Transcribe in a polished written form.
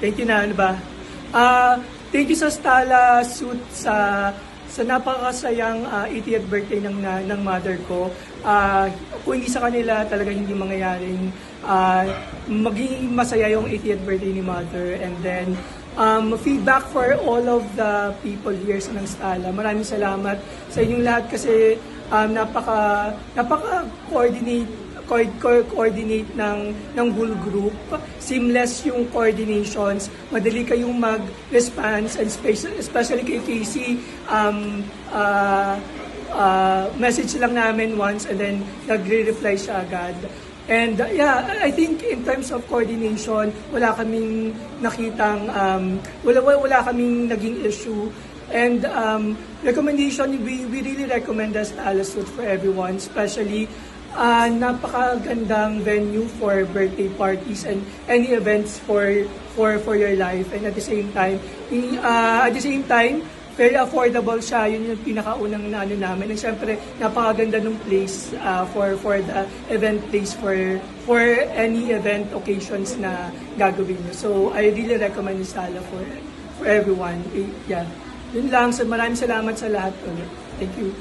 Thank you na, ano ba? Thank you sa Stala Suit sa napakasayang 80th birthday ng mother ko. Kung hindi sa kanila, talaga hindi mangyayaring maging masaya yung 80th birthday ni mother. And then, feedback for all of the people here sa ng Stala. Maraming salamat sa inyong lahat kasi coordinate ng whole group. Seamless yung coordinations. Madali kayong mag-response, and especially kay Casey, message lang namin once and then nagre-reply siya agad. And I think in terms of coordination, wala kaming nakitang, wala kaming naging issue. And recommendation, we really recommend the Stala Suit for everyone, especially napakagandang venue for birthday parties and any events for your life. And at the same time, very affordable siya. Yun yung pinakaunang naano namin. And syempre, napakaganda ng place for the event place for any event occasions na gagawin nyo. So I really recommend the Stala for everyone. Yeah. Yun lang. So maraming salamat sa lahat ulit. Thank you.